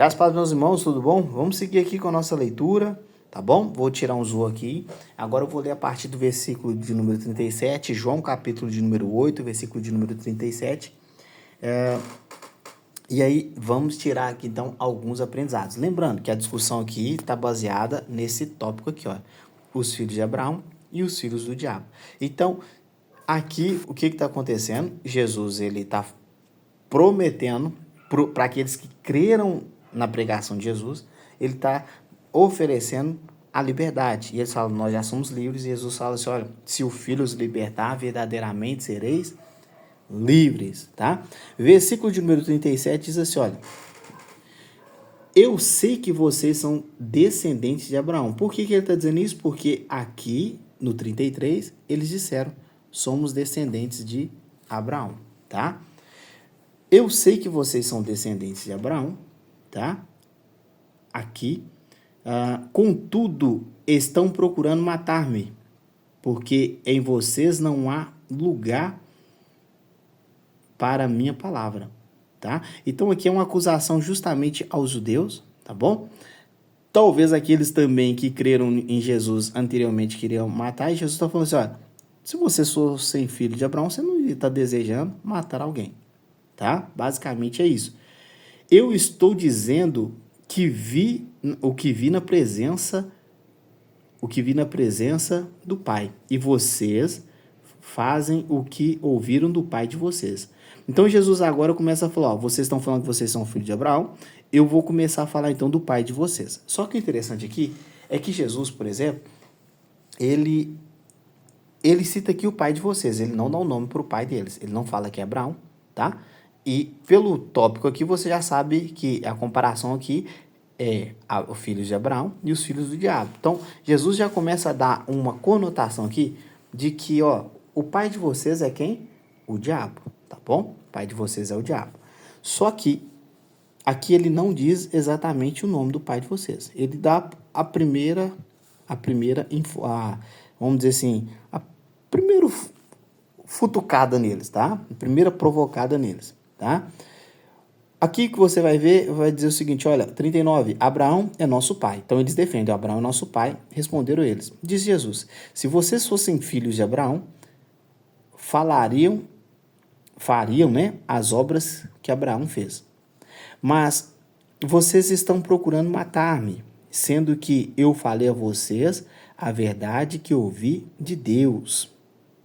Graças a Deus, meus irmãos, tudo bom? Vamos seguir aqui com a nossa leitura, tá bom? Vou tirar um zoom aqui. Agora eu vou ler a partir do versículo de número 37, João capítulo de número 8, versículo de número 37. E aí vamos tirar aqui então alguns aprendizados. Lembrando que a discussão aqui está baseada nesse tópico aqui, ó. Os filhos de Abraão e os filhos do diabo. Então, aqui o que está acontecendo? Jesus ele está prometendo para aqueles que creram na pregação de Jesus, ele está oferecendo a liberdade. E eles falam, nós já somos livres. E Jesus fala assim, olha, se o Filho os libertar, verdadeiramente sereis livres, tá? Versículo de número 37 diz assim, olha, eu sei que vocês são descendentes de Abraão. Por que ele está dizendo isso? Porque aqui, no 33, eles disseram, somos descendentes de Abraão, tá? Eu sei que vocês são descendentes de Abraão, tá? Aqui. Contudo, estão procurando matar-me, porque em vocês não há lugar para a minha palavra, tá? Então aqui é uma acusação justamente aos judeus, tá bom? Talvez aqueles também que creram em Jesus anteriormente queriam matar, e Jesus está falando assim, olha, se você fosse filho de Abraão, você não está desejando matar alguém, tá? Basicamente é isso. Eu estou dizendo que o que vi na presença do Pai, e vocês fazem o que ouviram do pai de vocês. Então Jesus agora começa a falar, ó, vocês estão falando que vocês são filhos de Abraão, eu vou começar a falar então do pai de vocês. Só que o interessante aqui é que Jesus, por exemplo, ele cita aqui o pai de vocês, ele não dá o nome para o pai deles, ele não fala que é Abraão, tá? E pelo tópico aqui você já sabe que a comparação aqui é os filhos de Abraão e os filhos do diabo. Então Jesus já começa a dar uma conotação aqui de que, ó, o pai de vocês é quem? O diabo, tá bom? O pai de vocês é o diabo. Só que aqui ele não diz exatamente o nome do pai de vocês. Ele dá a primeira vamos dizer assim, a primeira futucada neles, tá? A primeira provocada neles, tá? Aqui que você vai ver, vai dizer o seguinte, olha, 39, Abraão é nosso pai. Então eles defendem, Abraão é nosso pai, responderam eles. Diz Jesus, se vocês fossem filhos de Abraão, fariam, né, as obras que Abraão fez. Mas vocês estão procurando matar-me, sendo que eu falei a vocês a verdade que ouvi de Deus,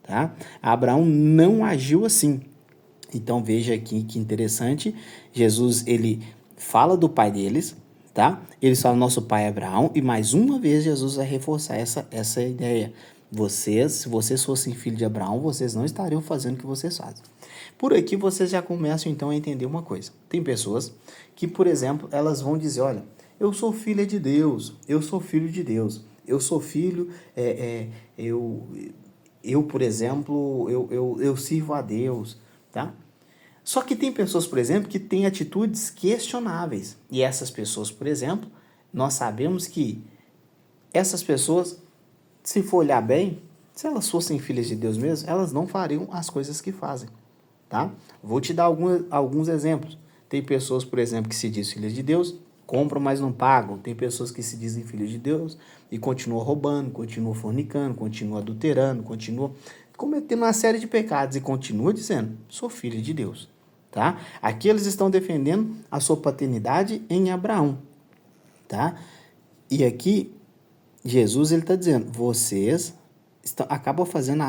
tá? Abraão não agiu assim. Então veja aqui que interessante, Jesus ele fala do pai deles, tá? Eles falam nosso pai é Abraão e mais uma vez Jesus vai reforçar essa ideia. Se vocês fossem filhos de Abraão, vocês não estariam fazendo o que vocês fazem. Por aqui vocês já começam então a entender uma coisa. Tem pessoas que, por exemplo, elas vão dizer, olha, eu sou filha de Deus, eu sou filho de Deus, eu sou filho, eu por exemplo, eu sirvo a Deus, tá? Só que tem pessoas, por exemplo, que têm atitudes questionáveis. E essas pessoas, por exemplo, nós sabemos que essas pessoas, se for olhar bem, se elas fossem filhas de Deus mesmo, elas não fariam as coisas que fazem, tá? Vou te dar alguns exemplos. Tem pessoas, por exemplo, que se dizem filhas de Deus, compram, mas não pagam. Tem pessoas que se dizem filhas de Deus e continuam roubando, continuam fornicando, continuam adulterando, continuam cometendo uma série de pecados e continuam dizendo, sou filho de Deus. Tá? Aqui eles estão defendendo a sua paternidade em Abraão, tá? E aqui Jesus ele está dizendo, vocês acabam fazendo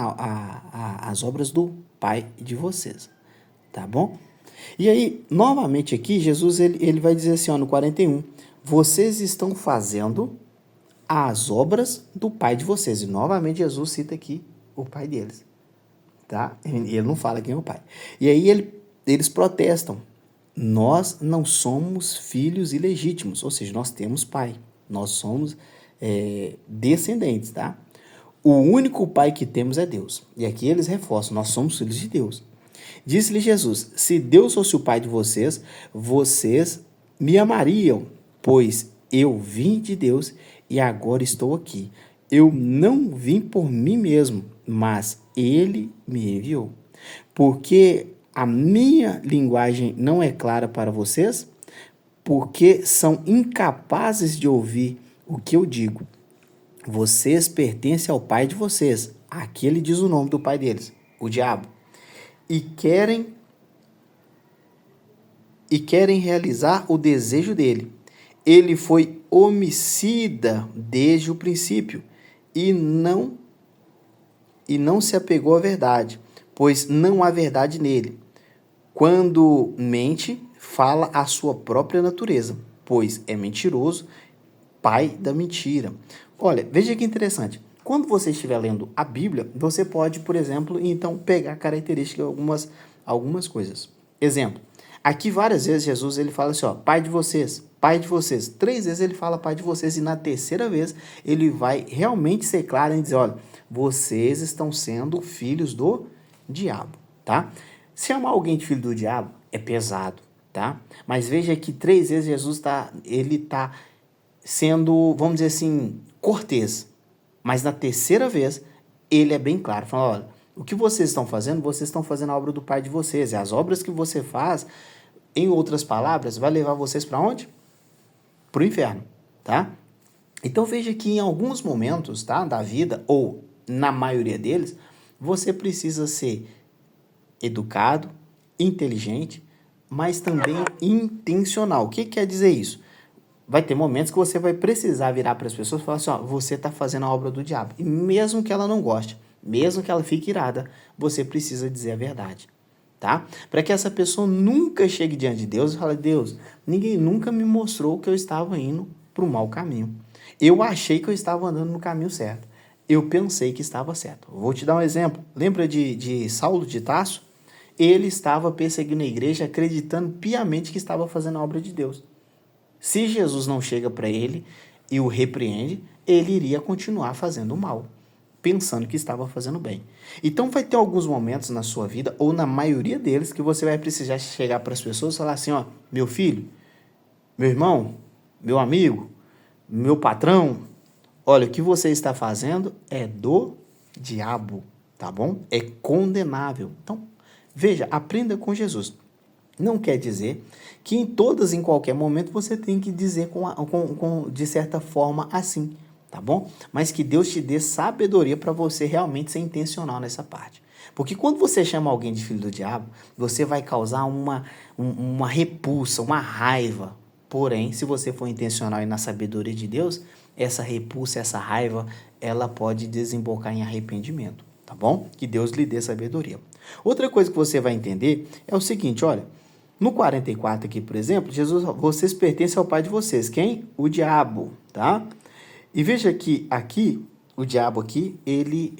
as obras do pai de vocês, tá bom? E aí, novamente aqui, Jesus ele vai dizer assim, ó, no 41, vocês estão fazendo as obras do pai de vocês. E novamente Jesus cita aqui o pai deles, tá? Ele não fala quem é o pai. E aí eles protestam. Nós não somos filhos ilegítimos, ou seja, nós temos pai. Nós somos descendentes, tá? O único pai que temos é Deus. E aqui eles reforçam, nós somos filhos de Deus. Disse-lhe Jesus, se Deus fosse o pai de vocês, vocês me amariam, pois eu vim de Deus e agora estou aqui. Eu não vim por mim mesmo, mas ele me enviou. Porque a minha linguagem não é clara para vocês? porque são incapazes de ouvir o que eu digo. Vocês pertencem ao pai de vocês. Aqui ele diz o nome do pai deles, o diabo. E querem realizar o desejo dele. Ele foi homicida desde o princípio e não se apegou à verdade, pois não há verdade nele. Quando mente, fala a sua própria natureza, pois é mentiroso, pai da mentira. Olha, veja que interessante. Quando você estiver lendo a Bíblia, você pode, por exemplo, então pegar características de algumas coisas. Exemplo, aqui várias vezes Jesus ele fala assim, ó, pai de vocês, pai de vocês. 3 vezes ele fala pai de vocês e na terceira vez ele vai realmente ser claro em dizer, olha, vocês estão sendo filhos do diabo, tá? Se chamar alguém de filho do diabo é pesado, tá? Mas veja que 3 vezes Jesus está sendo, vamos dizer assim, cortês. Mas na terceira vez, ele é bem claro, falando, olha, o que vocês estão fazendo a obra do pai de vocês, e as obras que você faz, em outras palavras, vai levar vocês para onde? Para o inferno, tá? Então veja que em alguns momentos, tá, da vida, ou na maioria deles, você precisa ser educado, inteligente, mas também intencional. O que quer dizer isso? Vai ter momentos que você vai precisar virar para as pessoas e falar assim, ó, você está fazendo a obra do diabo. E mesmo que ela não goste, mesmo que ela fique irada, você precisa dizer a verdade, tá? Para que essa pessoa nunca chegue diante de Deus e fale, Deus, ninguém nunca me mostrou que eu estava indo para o mau caminho. Eu achei que eu estava andando no caminho certo. Eu pensei que estava certo. Vou te dar um exemplo. Lembra de Saulo de Tarso? Ele estava perseguindo a igreja, acreditando piamente que estava fazendo a obra de Deus. Se Jesus não chega para ele e o repreende, ele iria continuar fazendo o mal, pensando que estava fazendo bem. Então vai ter alguns momentos na sua vida, ou na maioria deles, que você vai precisar chegar para as pessoas e falar assim, ó, meu filho, meu irmão, meu amigo, meu patrão, olha, o que você está fazendo é do diabo, tá bom? É condenável. Então, veja, aprenda com Jesus. Não quer dizer que em qualquer momento, você tem que dizer de certa forma assim, tá bom? Mas que Deus te dê sabedoria para você realmente ser intencional nessa parte. Porque quando você chama alguém de filho do diabo, você vai causar uma repulsa, uma raiva. Porém, se você for intencional e na sabedoria de Deus, essa repulsa, essa raiva, ela pode desembocar em arrependimento, tá bom? Que Deus lhe dê sabedoria. Outra coisa que você vai entender é o seguinte, olha, no 44 aqui, por exemplo, Jesus, vocês pertencem ao pai de vocês. Quem? O diabo, tá? E veja que aqui, o diabo aqui, ele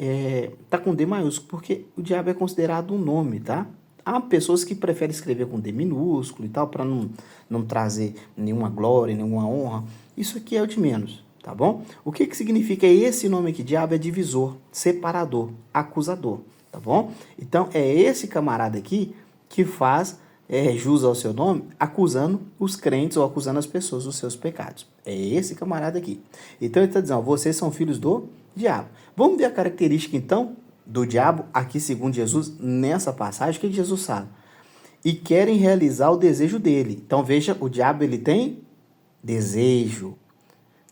tá com D maiúsculo, porque o diabo é considerado um nome, tá? Há pessoas que preferem escrever com D minúsculo e tal, para não trazer nenhuma glória, nenhuma honra. Isso aqui é o de menos, tá bom? O que significa esse nome aqui? Diabo é divisor, separador, acusador, tá bom? Então, é esse camarada aqui que faz jus ao seu nome, acusando os crentes ou acusando as pessoas dos seus pecados. É esse camarada aqui. Então ele está dizendo, ó, vocês são filhos do diabo. Vamos ver a característica, então, do diabo, aqui segundo Jesus, nessa passagem, o que Jesus fala? E querem realizar o desejo dele. Então veja, o diabo ele tem desejo,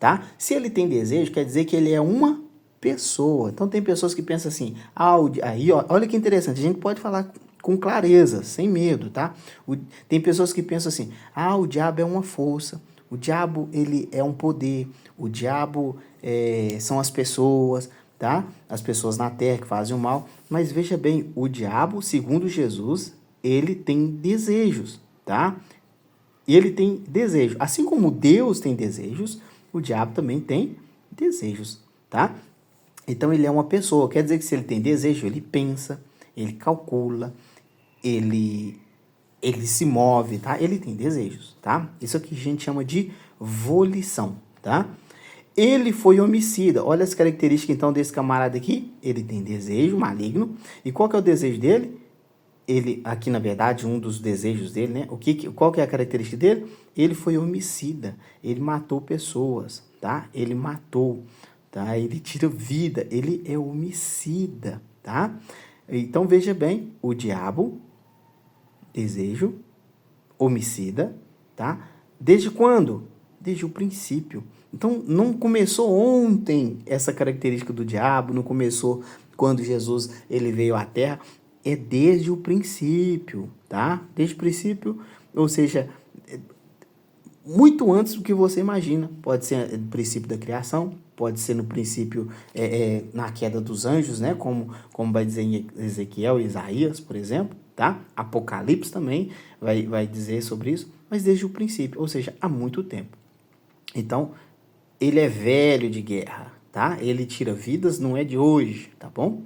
tá? Se ele tem desejo, quer dizer que ele é uma pessoa. Então tem pessoas que pensam assim, aí, ó, olha que interessante, a gente pode falar com clareza, sem medo, tá? Tem pessoas que pensam assim, o diabo é uma força, o diabo ele é um poder, o diabo são as pessoas, tá? As pessoas na terra que fazem o mal, mas veja bem, o diabo, segundo Jesus, ele tem desejos, tá? E ele tem desejo, assim como Deus tem desejos, o diabo também tem desejos, tá? Então ele é uma pessoa, quer dizer que se ele tem desejo, ele pensa, ele calcula, ele se move, tá? Ele tem desejos, tá? Isso aqui a gente chama de volição, tá? Ele foi homicida. Olha as características, então, desse camarada aqui. Ele tem desejo maligno. E qual que é o desejo dele? Ele, aqui, na verdade, um dos desejos dele, né? Qual que é a característica dele? Ele foi homicida. Ele matou pessoas, tá? Ele matou, tá? Ele tira vida. Ele é homicida, tá? Então, veja bem, o diabo, desejo, homicida, tá? Desde quando? Desde o princípio. Então, não começou ontem essa característica do diabo, não começou quando Jesus ele veio à Terra, é desde o princípio, tá? Desde o princípio, ou seja, muito antes do que você imagina. Pode ser no princípio da criação, pode ser no princípio na queda dos anjos, né? Como vai dizer em Ezequiel e Isaías, por exemplo, tá? Apocalipse também vai dizer sobre isso, mas desde o princípio, ou seja, há muito tempo. Então, ele é velho de guerra, tá? Ele tira vidas, não é de hoje, tá bom?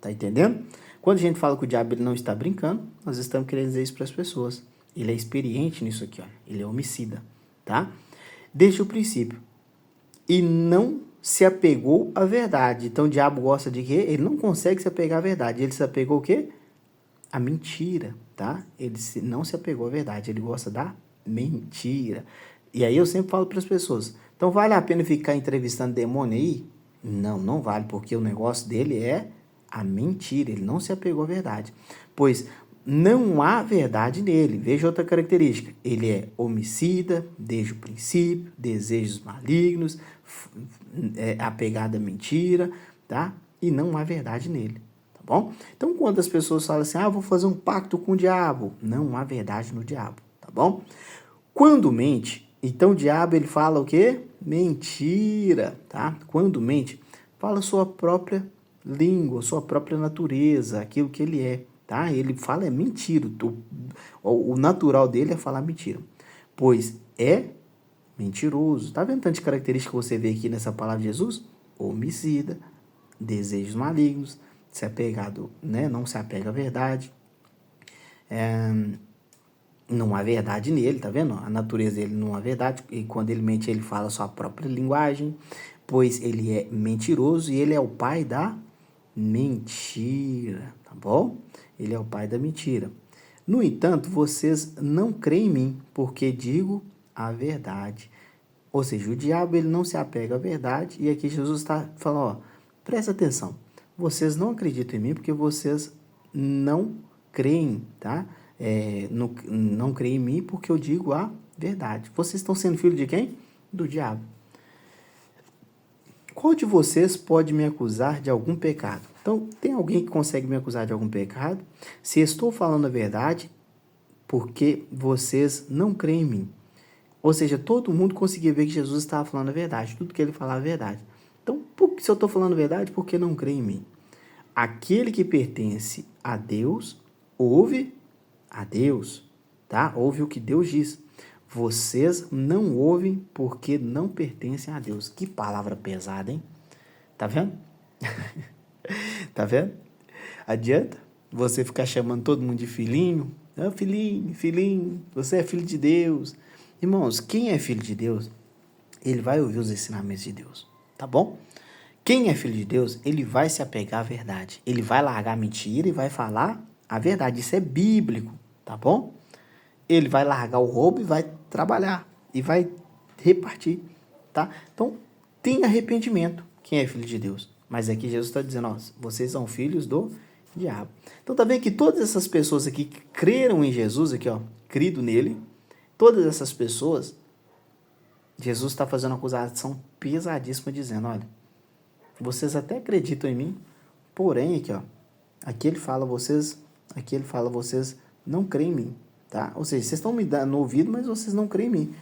Tá entendendo? Quando a gente fala que o diabo ele não está brincando, nós estamos querendo dizer isso para as pessoas. Ele é experiente nisso aqui, ó. Ele é homicida, tá? Desde o princípio. E não se apegou à verdade. Então o diabo gosta de quê? Ele não consegue se apegar à verdade. Ele se apegou o quê? À mentira, tá? Ele não se apegou à verdade. Ele gosta da mentira. E aí eu sempre falo para as pessoas, então vale a pena ficar entrevistando demônio aí? Não, não vale, porque o negócio dele é a mentira. Ele não se apegou à verdade. Pois não há verdade nele. Veja outra característica. Ele é homicida desde o princípio, desejos malignos, apegado à mentira, tá? E não há verdade nele, tá bom? Então, quando as pessoas falam assim, vou fazer um pacto com o diabo, não há verdade no diabo, tá bom? Quando mente, então o diabo ele fala o quê? Mentira, tá? Quando mente, fala sua própria língua, sua própria natureza, aquilo que ele é, tá? Ele fala mentira, o natural dele é falar mentira, pois é mentiroso. Tá vendo tanta característica que você vê aqui nessa palavra de Jesus? Homicida, desejos malignos, se apegado, né? Não se apega à verdade, não há verdade nele, tá vendo? A natureza dele não há verdade, e quando ele mente, ele fala a sua própria linguagem, pois ele é mentiroso e ele é o pai da mentira, tá bom? Ele é o pai da mentira. No entanto, vocês não creem em mim, porque digo a verdade. Ou seja, o diabo ele não se apega à verdade, e aqui Jesus está falando, presta atenção, vocês não acreditam em mim porque vocês não creem, tá? Não creem em mim porque eu digo a verdade. Vocês estão sendo filhos de quem? Do diabo. Qual de vocês pode me acusar de algum pecado? Então, tem alguém que consegue me acusar de algum pecado? Se estou falando a verdade, porque vocês não creem em mim. Ou seja, todo mundo conseguia ver que Jesus estava falando a verdade, tudo que ele falava é verdade. Então, se eu estou falando a verdade, por que não crê em mim? Aquele que pertence a Deus, ouve a Deus, tá? Ouve o que Deus diz. Vocês não ouvem porque não pertencem a Deus. Que palavra pesada, hein? Tá vendo? Tá vendo? Adianta você ficar chamando todo mundo de filhinho? Filhinho, filhinho, você é filho de Deus. Irmãos, quem é filho de Deus, ele vai ouvir os ensinamentos de Deus, tá bom? Quem é filho de Deus, ele vai se apegar à verdade. Ele vai largar a mentira e vai falar a verdade. Isso é bíblico, tá bom? Ele vai largar o roubo e vai trabalhar. E vai repartir, tá? Então, tem arrependimento. Quem é filho de Deus? Mas aqui Jesus está dizendo, vocês são filhos do diabo. Então, tá vendo que todas essas pessoas aqui que creram em Jesus, aqui, crido nele, todas essas pessoas, Jesus está fazendo uma acusação pesadíssima, dizendo, olha, vocês até acreditam em mim, porém, aqui ele fala, vocês não creem em mim, tá? Ou seja, vocês estão me dando ouvido, mas vocês não creem em mim.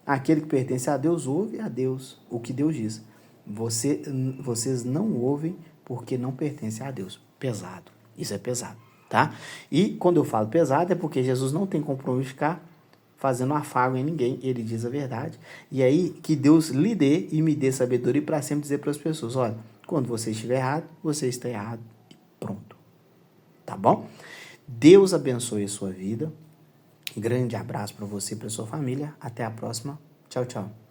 Aquele que pertence a Deus, ouve a Deus, o que Deus diz. Vocês não ouvem porque não pertencem a Deus. Pesado, isso é pesado, tá? E quando eu falo pesado é porque Jesus não tem compromisso de ficar fazendo afago em ninguém, ele diz a verdade. E aí, que Deus lhe dê e me dê sabedoria para sempre dizer para as pessoas, olha, quando você estiver errado, você está errado e pronto. Tá bom? Deus abençoe a sua vida. Grande abraço para você e para sua família. Até a próxima. Tchau, tchau.